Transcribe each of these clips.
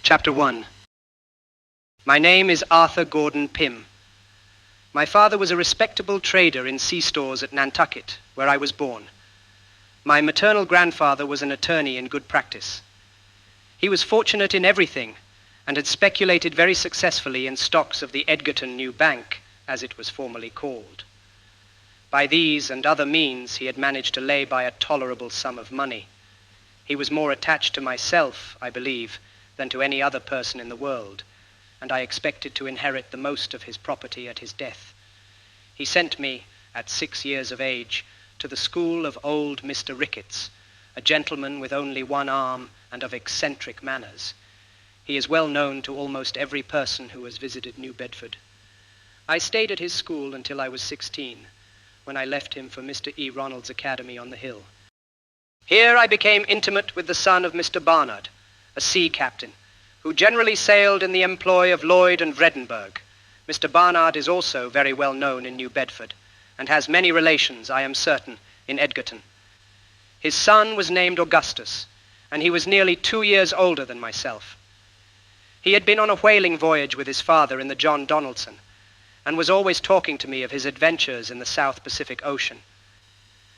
Chapter 1. My name is Arthur Gordon Pym. My father was a respectable trader in sea stores at Nantucket, where I was born. My maternal grandfather was an attorney in good practice. He was fortunate in everything and had speculated very successfully in stocks of the Edgarton New Bank, as it was formerly called. By these and other means he had managed to lay by a tolerable sum of money. He was more attached to myself, I believe, than to any other person in the world, and I expected to inherit the most of his property at his death. He sent me, at 6 years of age, to the school of old Mr. Ricketts, a gentleman with only one arm and of eccentric manners. He is well known to almost every person who has visited New Bedford. I stayed at his school until I was 16, when I left him for Mr. E. Ronald's academy on the hill. Here I became intimate with the son of Mr. Barnard, a sea captain, who generally sailed in the employ of Lloyd and Vredenburgh. Mr. Barnard is also very well known in New Bedford, and has many relations, I am certain, in Edgarton. His son was named Augustus, and he was nearly 2 years older than myself. He had been on a whaling voyage with his father in the John Donaldson, and was always talking to me of his adventures in the South Pacific Ocean.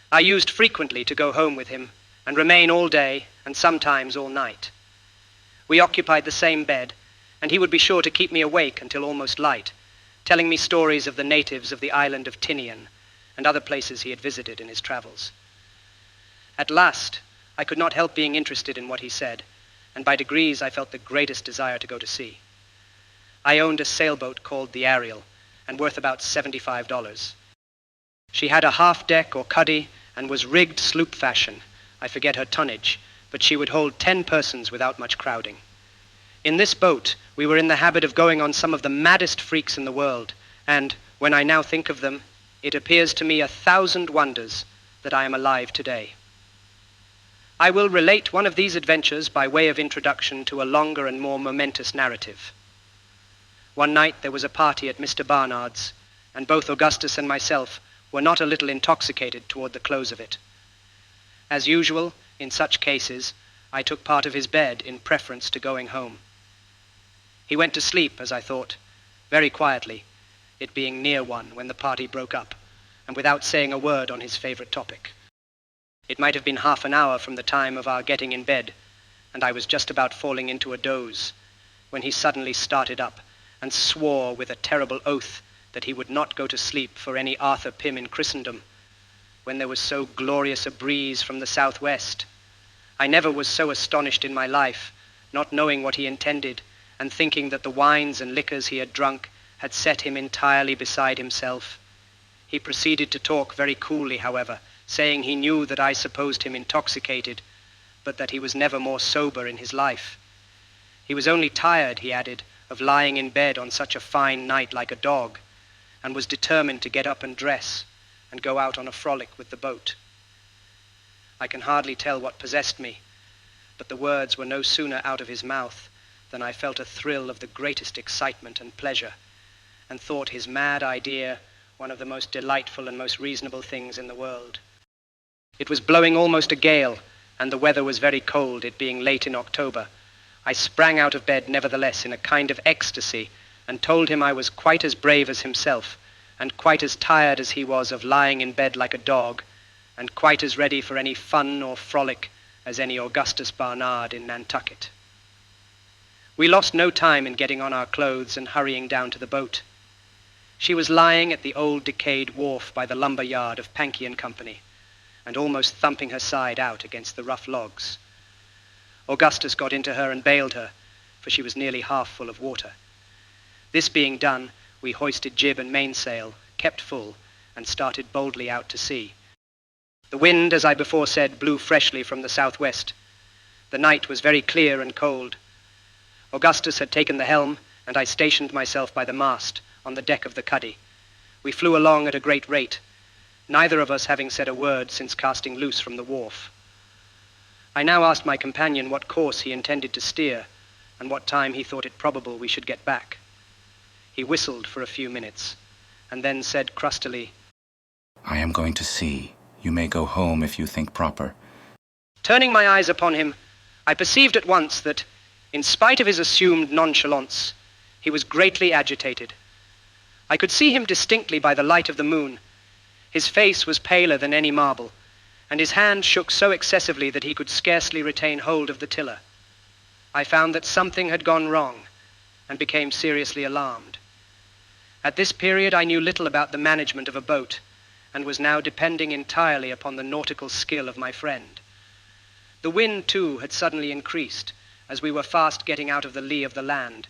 I used frequently to go home with him and remain all day and sometimes all night. We occupied the same bed, and he would be sure to keep me awake until almost light, telling me stories of the natives of the island of Tinian and other places he had visited in his travels. At last, I could not help being interested in what he said, and by degrees I felt the greatest desire to go to sea. I owned a sailboat called the Ariel, and worth about $75. She had a half-deck or cuddy and was rigged sloop fashion. I forget her tonnage, but she would hold 10 persons without much crowding. In this boat, we were in the habit of going on some of the maddest freaks in the world, and, when I now think of them, it appears to me 1,000 wonders that I am alive today. I will relate one of these adventures by way of introduction to a longer and more momentous narrative. One night there was a party at Mr. Barnard's, and both Augustus and myself were not a little intoxicated toward the close of it. As usual, in such cases, I took part of his bed in preference to going home. He went to sleep, as I thought, very quietly, it being near 1 when the party broke up, and without saying a word on his favorite topic. It might have been half an hour from the time of our getting in bed, and I was just about falling into a doze, when he suddenly started up and swore with a terrible oath that he would not go to sleep for any Arthur Pym in Christendom, when there was so glorious a breeze from the southwest. I never was so astonished in my life, not knowing what he intended, and thinking that the wines and liquors he had drunk had set him entirely beside himself. He proceeded to talk very coolly, however, saying he knew that I supposed him intoxicated, but that he was never more sober in his life. He was only tired, he added, of lying in bed on such a fine night like a dog, and was determined to get up and dress, and go out on a frolic with the boat. I can hardly tell what possessed me, but the words were no sooner out of his mouth than I felt a thrill of the greatest excitement and pleasure, and thought his mad idea one of the most delightful and most reasonable things in the world. It was blowing almost a gale, and the weather was very cold, it being late in October. I sprang out of bed nevertheless in a kind of ecstasy, and told him I was quite as brave as himself, and quite as tired as he was of lying in bed like a dog, and quite as ready for any fun or frolic as any Augustus Barnard in Nantucket. We lost no time in getting on our clothes and hurrying down to the boat. She was lying at the old decayed wharf by the lumber yard of Pankey and Company, and almost thumping her side out against the rough logs. Augustus got into her and bailed her, for she was nearly half full of water. This being done, we hoisted jib and mainsail, kept full, and started boldly out to sea. The wind, as I before said, blew freshly from the southwest. The night was very clear and cold. Augustus had taken the helm, and I stationed myself by the mast, on the deck of the cuddy. We flew along at a great rate, neither of us having said a word since casting loose from the wharf. I now asked my companion what course he intended to steer, and what time he thought it probable we should get back. He whistled for a few minutes, and then said crustily, "I am going to sea. You may go home if you think proper." Turning my eyes upon him, I perceived at once that, In spite of his assumed nonchalance, he was greatly agitated. I could see him distinctly by the light of the moon. His face was paler than any marble, and his hand shook so excessively that he could scarcely retain hold of the tiller. I found that something had gone wrong, and became seriously alarmed. At this period I knew little about the management of a boat, and was now depending entirely upon the nautical skill of my friend. The wind, too, had suddenly increased, as we were fast getting out of the lee of the land.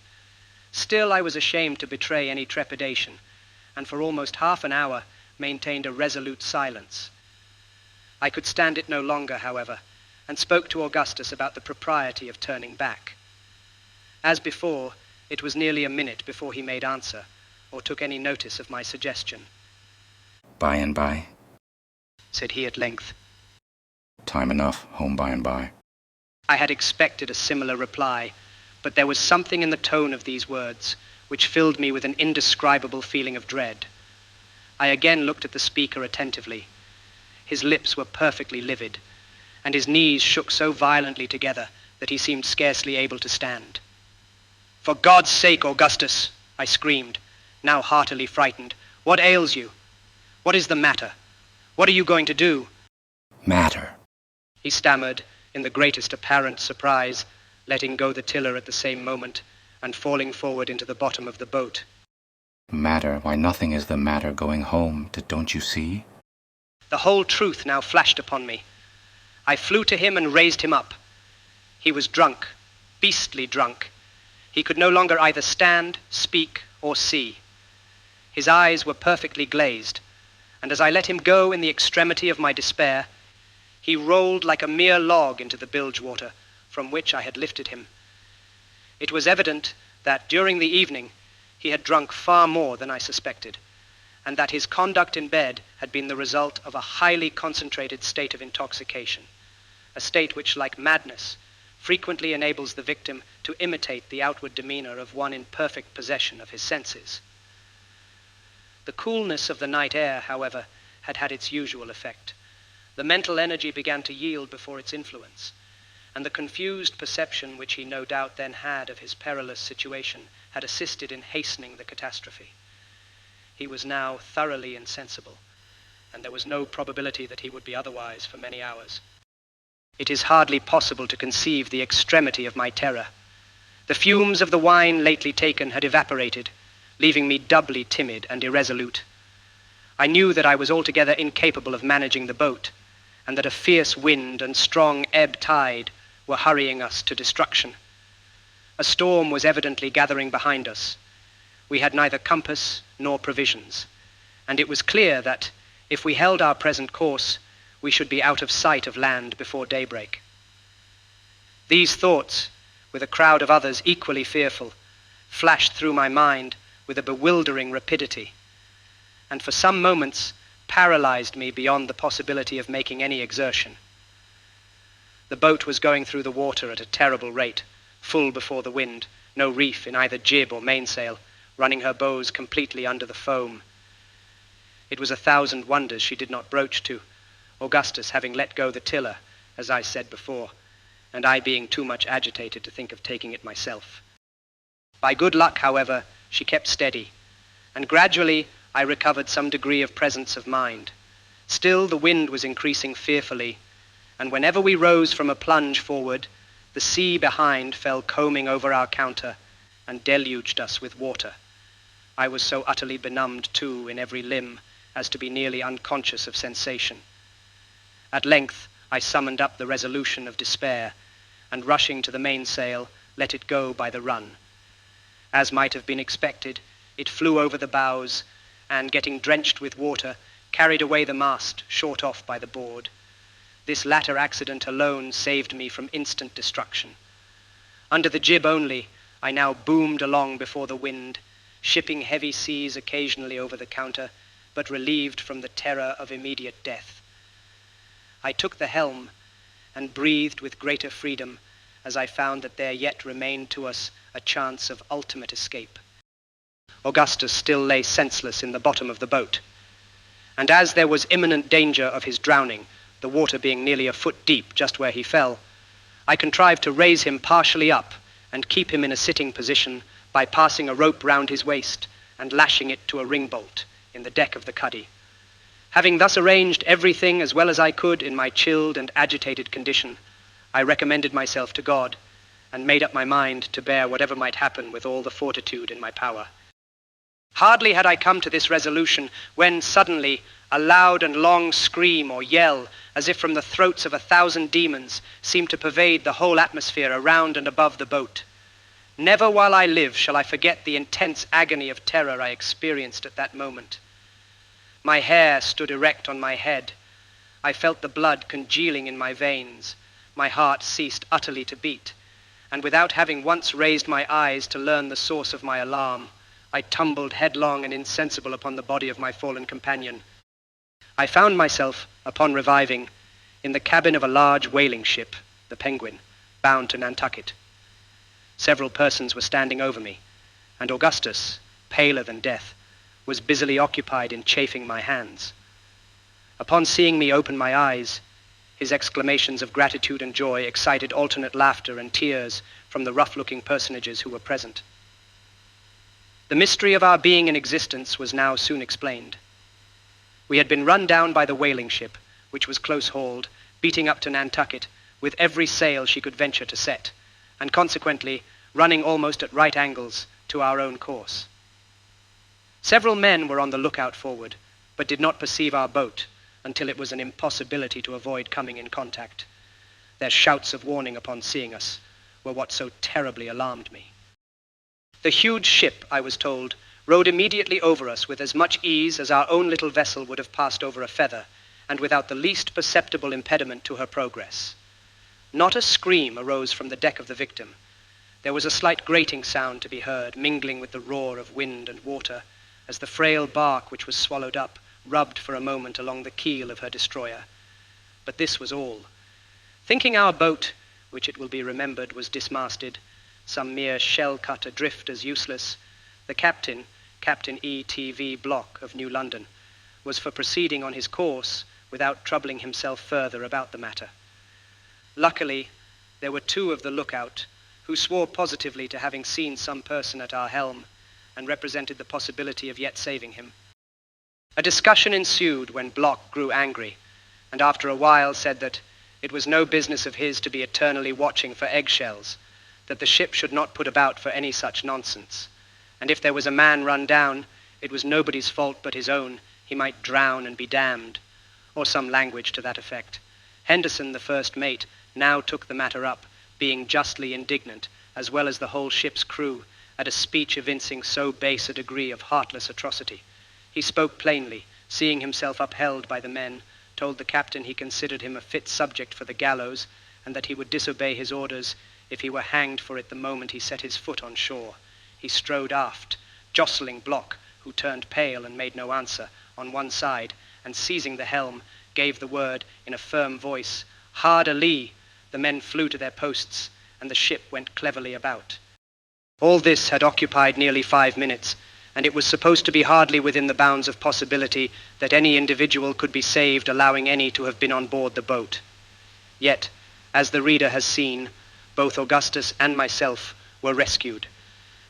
Still, I was ashamed to betray any trepidation, and for almost half an hour maintained a resolute silence. I could stand it no longer, however, and spoke to Augustus about the propriety of turning back. As before, it was nearly a minute before he made answer, or took any notice of my suggestion. By and by. Said he at length. Time enough, home by and by. I had expected a similar reply, but there was something in the tone of these words which filled me with an indescribable feeling of dread. I again looked at the speaker attentively. His lips were perfectly livid, and his knees shook so violently together that he seemed scarcely able to stand. "For God's sake, Augustus," I screamed, now heartily frightened, "what ails you? What is the matter? What are you going to do?" Matter. He stammered, in the greatest apparent surprise, letting go the tiller at the same moment, and falling forward into the bottom of the boat. Matter? Why, nothing is the matter going home, don't you see? The whole truth now flashed upon me. I flew to him and raised him up. He was drunk, beastly drunk. He could no longer either stand, speak, or see. His eyes were perfectly glazed, and as I let him go in the extremity of my despair, he rolled like a mere log into the bilge water from which I had lifted him. It was evident that during the evening he had drunk far more than I suspected, and that his conduct in bed had been the result of a highly concentrated state of intoxication, a state which, like madness, frequently enables the victim to imitate the outward demeanor of one in perfect possession of his senses. The coolness of the night air, however, had had its usual effect. The mental energy began to yield before its influence, and the confused perception which he no doubt then had of his perilous situation had assisted in hastening the catastrophe. He was now thoroughly insensible, and there was no probability that he would be otherwise for many hours. It is hardly possible to conceive the extremity of my terror. The fumes of the wine lately taken had evaporated, leaving me doubly timid and irresolute. I knew that I was altogether incapable of managing the boat, and that a fierce wind and strong ebb tide were hurrying us to destruction. A storm was evidently gathering behind us. We had neither compass nor provisions, and it was clear that, if we held our present course, we should be out of sight of land before daybreak. These thoughts, with a crowd of others equally fearful, flashed through my mind with a bewildering rapidity, and for some moments paralyzed me beyond the possibility of making any exertion. The boat was going through the water at a terrible rate, full before the wind, no reef in either jib or mainsail, running her bows completely under the foam. It was 1,000 wonders she did not broach to, Augustus having let go the tiller, as I said before, and I being too much agitated to think of taking it myself. By good luck, however, she kept steady, and gradually I recovered some degree of presence of mind. Still, the wind was increasing fearfully, and whenever we rose from a plunge forward, the sea behind fell combing over our counter and deluged us with water. I was so utterly benumbed, too, in every limb as to be nearly unconscious of sensation. At length, I summoned up the resolution of despair, and rushing to the mainsail, let it go by the run. As might have been expected, it flew over the bows, and getting drenched with water, carried away the mast, short off by the board. This latter accident alone saved me from instant destruction. Under the jib only, I now boomed along before the wind, shipping heavy seas occasionally over the counter, but relieved from the terror of immediate death. I took the helm, and breathed with greater freedom, as I found that there yet remained to us a chance of ultimate escape. Augustus still lay senseless in the bottom of the boat, and as there was imminent danger of his drowning, the water being nearly a foot deep just where he fell, I contrived to raise him partially up and keep him in a sitting position by passing a rope round his waist and lashing it to a ring bolt in the deck of the cuddy. Having thus arranged everything as well as I could in my chilled and agitated condition, I recommended myself to God and made up my mind to bear whatever might happen with all the fortitude in my power. Hardly had I come to this resolution when suddenly a loud and long scream or yell, as if from the throats of 1,000 demons, seemed to pervade the whole atmosphere around and above the boat. Never while I live shall I forget the intense agony of terror I experienced at that moment. My hair stood erect on my head. I felt the blood congealing in my veins. My heart ceased utterly to beat, and without having once raised my eyes to learn the source of my alarm, I tumbled headlong and insensible upon the body of my fallen companion. I found myself, upon reviving, in the cabin of a large whaling ship, the Penguin, bound to Nantucket. Several persons were standing over me, and Augustus, paler than death, was busily occupied in chafing my hands. Upon seeing me open my eyes, his exclamations of gratitude and joy excited alternate laughter and tears from the rough-looking personages who were present. The mystery of our being in existence was now soon explained. We had been run down by the whaling ship, which was close-hauled, beating up to Nantucket with every sail she could venture to set, and consequently running almost at right angles to our own course. Several men were on the lookout forward, but did not perceive our boat until it was an impossibility to avoid coming in contact. Their shouts of warning upon seeing us were what so terribly alarmed me. The huge ship, I was told, rode immediately over us with as much ease as our own little vessel would have passed over a feather, and without the least perceptible impediment to her progress. Not a scream arose from the deck of the Victim. There was a slight grating sound to be heard, mingling with the roar of wind and water, as the frail bark which was swallowed up rubbed for a moment along the keel of her destroyer. But this was all. Thinking our boat, which it will be remembered was dismasted, some mere shell cut adrift as useless, the captain, Captain E.T.V. Block of New London, was for proceeding on his course without troubling himself further about the matter. Luckily, there were two of the lookout who swore positively to having seen some person at our helm and represented the possibility of yet saving him. A discussion ensued when Block grew angry, and after a while said that it was no business of his to be eternally watching for eggshells, that the ship should not put about for any such nonsense, and if there was a man run down, it was nobody's fault but his own, he might drown and be damned, or some language to that effect. Henderson, the first mate, now took the matter up, being justly indignant, as well as the whole ship's crew, at a speech evincing so base a degree of heartless atrocity. He spoke plainly, seeing himself upheld by the men, told the captain he considered him a fit subject for the gallows, and that he would disobey his orders if he were hanged for it the moment he set his foot on shore. He strode aft, jostling Block, who turned pale and made no answer, on one side, and seizing the helm, gave the word in a firm voice, "Hard a lee." The men flew to their posts, and the ship went cleverly about. All this had occupied nearly 5 minutes, and it was supposed to be hardly within the bounds of possibility that any individual could be saved, allowing any to have been on board the boat. Yet, as the reader has seen, both Augustus and myself were rescued,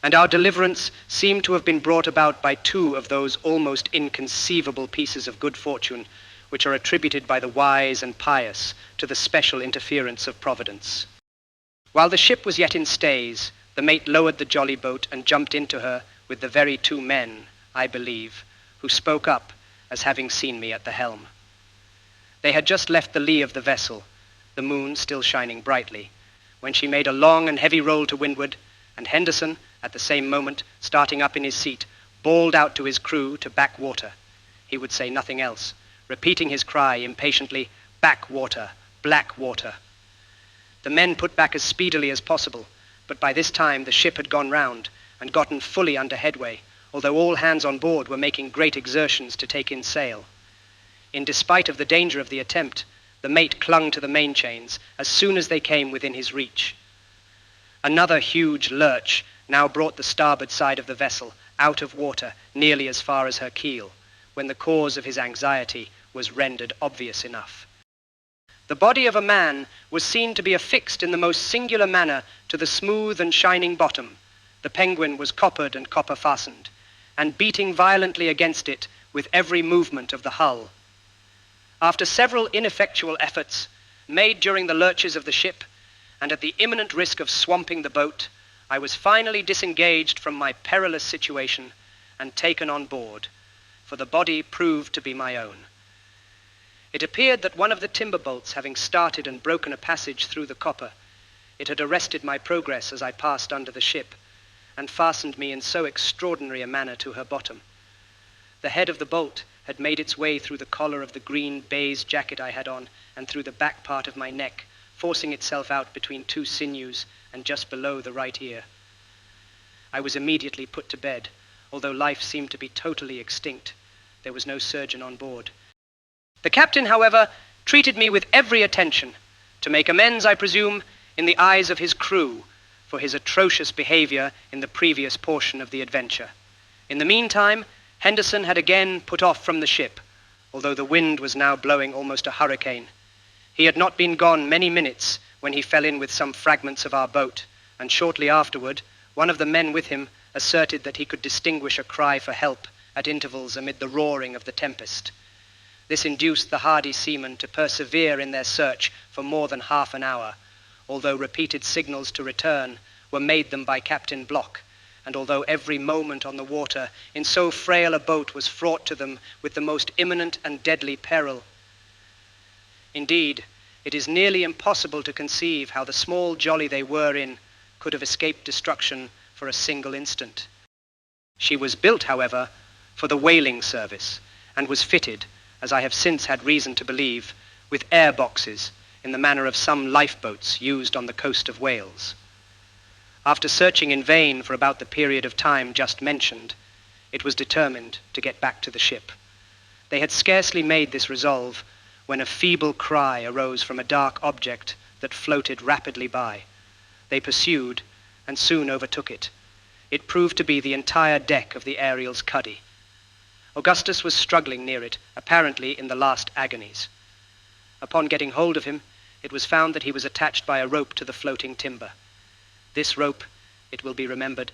and our deliverance seemed to have been brought about by two of those almost inconceivable pieces of good fortune which are attributed by the wise and pious to the special interference of Providence. While the ship was yet in stays, the mate lowered the jolly boat and jumped into her with the very two men, I believe, who spoke up as having seen me at the helm. They had just left the lee of the vessel, the moon still shining brightly, when she made a long and heavy roll to windward, and Henderson, at the same moment, starting up in his seat, bawled out to his crew to back water. He would say nothing else, repeating his cry impatiently, "Back water, black water." The men put back as speedily as possible, but by this time the ship had gone round and gotten fully under headway, although all hands on board were making great exertions to take in sail. In despite of the danger of the attempt, the mate clung to the main chains as soon as they came within his reach. Another huge lurch now brought the starboard side of the vessel out of water nearly as far as her keel, when the cause of his anxiety was rendered obvious enough. The body of a man was seen to be affixed in the most singular manner to the smooth and shining bottom. The Penguin was coppered and copper fastened, and beating violently against it with every movement of the hull. After several ineffectual efforts made during the lurches of the ship, and at the imminent risk of swamping the boat, I was finally disengaged from my perilous situation and taken on board, for the body proved to be my own. It appeared that one of the timber bolts having started and broken a passage through the copper, it had arrested my progress as I passed under the ship, and fastened me in so extraordinary a manner to her bottom. The head of the bolt had made its way through the collar of the green baize jacket I had on, and through the back part of my neck, forcing itself out between two sinews and just below the right ear. I was immediately put to bed, although life seemed to be totally extinct. There was no surgeon on board. The captain, however, treated me with every attention, to make amends, I presume, in the eyes of his crew, for his atrocious behavior in the previous portion of the adventure. In the meantime, Henderson had again put off from the ship, although the wind was now blowing almost a hurricane. He had not been gone many minutes when he fell in with some fragments of our boat, and shortly afterward, one of the men with him asserted that he could distinguish a cry for help at intervals amid the roaring of the tempest. This induced the hardy seamen to persevere in their search for more than half an hour, although repeated signals to return were made them by Captain Block, and although every moment on the water in so frail a boat was fraught to them with the most imminent and deadly peril. Indeed, it is nearly impossible to conceive how the small jolly they were in could have escaped destruction for a single instant. She was built, however, for the whaling service, and was fitted, as I have since had reason to believe, with air boxes in the manner of some lifeboats used on the coast of Wales. After searching in vain for about the period of time just mentioned, it was determined to get back to the ship. They had scarcely made this resolve when a feeble cry arose from a dark object that floated rapidly by. They pursued and soon overtook it. It proved to be the entire deck of the Ariel's cuddy. Augustus was struggling near it, apparently in the last agonies. Upon getting hold of him, it was found that he was attached by a rope to the floating timber. This rope, it will be remembered,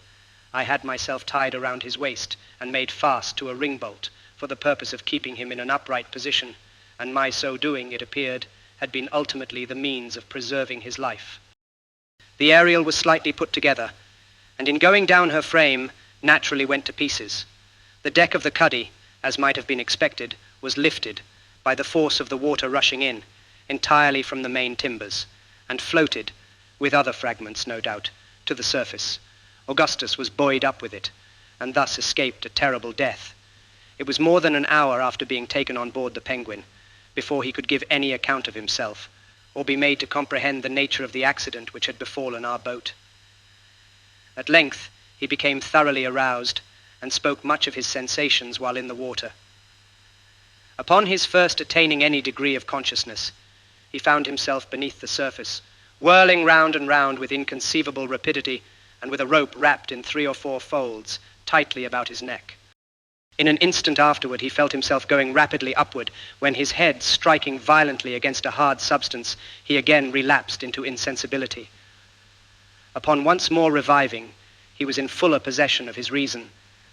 I had myself tied around his waist and made fast to a ring bolt for the purpose of keeping him in an upright position, and my so doing, it appeared, had been ultimately the means of preserving his life. The Ariel was slightly put together, and in going down her frame, naturally went to pieces. The deck of the cuddy, as might have been expected, was lifted by the force of the water rushing in, entirely from the main timbers, and floated, with other fragments, no doubt, to the surface. Augustus was buoyed up with it, and thus escaped a terrible death. It was more than an hour after being taken on board the Penguin before he could give any account of himself, or be made to comprehend the nature of the accident which had befallen our boat. At length he became thoroughly aroused, and spoke much of his sensations while in the water. Upon his first attaining any degree of consciousness, he found himself beneath the surface, whirling round and round with inconceivable rapidity, and with a rope wrapped in 3 or 4 folds tightly about his neck. In an instant afterward, he felt himself going rapidly upward, when his head striking violently against a hard substance, he again relapsed into insensibility. Upon once more reviving, he was in fuller possession of his reason.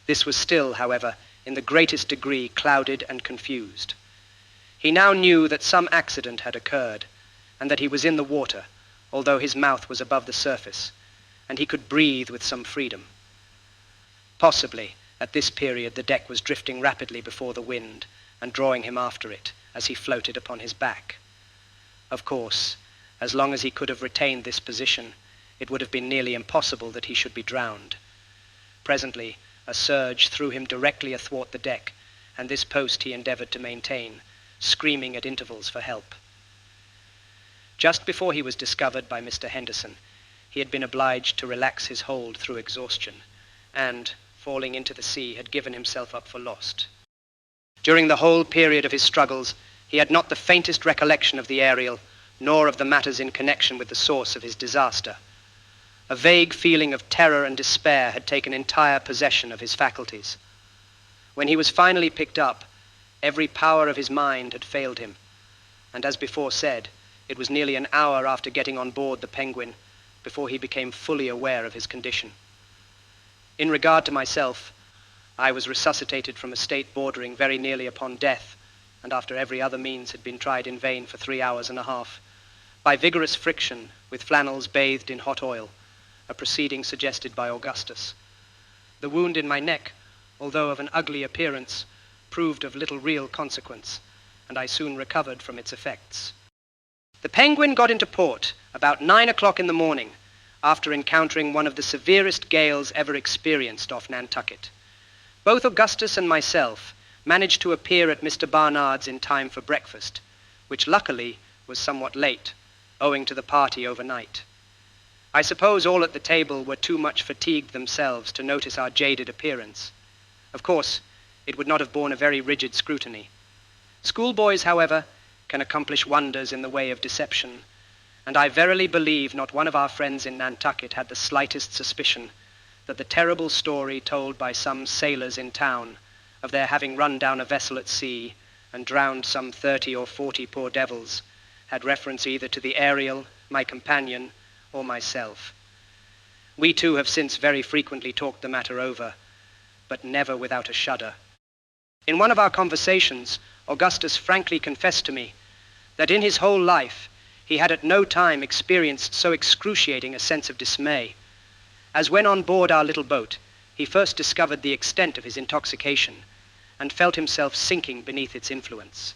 This was still, however, in the greatest degree clouded and confused. He now knew that some accident had occurred, and that he was in the water, although his mouth was above the surface, and he could breathe with some freedom. Possibly, at this period, the deck was drifting rapidly before the wind, and drawing him after it, as he floated upon his back. Of course, as long as he could have retained this position, it would have been nearly impossible that he should be drowned. Presently, a surge threw him directly athwart the deck, and this post he endeavored to maintain, screaming at intervals for help. Just before he was discovered by Mr. Henderson, he had been obliged to relax his hold through exhaustion, and, falling into the sea, had given himself up for lost. During the whole period of his struggles, he had not the faintest recollection of the Ariel, nor of the matters in connection with the source of his disaster. A vague feeling of terror and despair had taken entire possession of his faculties. When he was finally picked up, every power of his mind had failed him, and as before said, It was nearly an hour after getting on board the Penguin before he became fully aware of his condition. In regard to myself, I was resuscitated from a state bordering very nearly upon death, and after every other means had been tried in vain for 3 hours and a half, by vigorous friction with flannels bathed in hot oil, a proceeding suggested by Augustus. The wound in my neck, although of an ugly appearance, proved of little real consequence, and I soon recovered from its effects. The Penguin got into port about 9 o'clock in the morning, after encountering one of the severest gales ever experienced off Nantucket. Both Augustus and myself managed to appear at Mr. Barnard's in time for breakfast, which luckily was somewhat late, owing to the party overnight. I suppose all at the table were too much fatigued themselves to notice our jaded appearance. Of course, it would not have borne a very rigid scrutiny. Schoolboys, however, can accomplish wonders in the way of deception, and I verily believe not one of our friends in Nantucket had the slightest suspicion that the terrible story told by some sailors in town of their having run down a vessel at sea and drowned some 30 or 40 poor devils had reference either to the Ariel, my companion, or myself. We too have since very frequently talked the matter over, but never without a shudder. In one of our conversations, Augustus frankly confessed to me that in his whole life he had at no time experienced so excruciating a sense of dismay as when on board our little boat he first discovered the extent of his intoxication and felt himself sinking beneath its influence.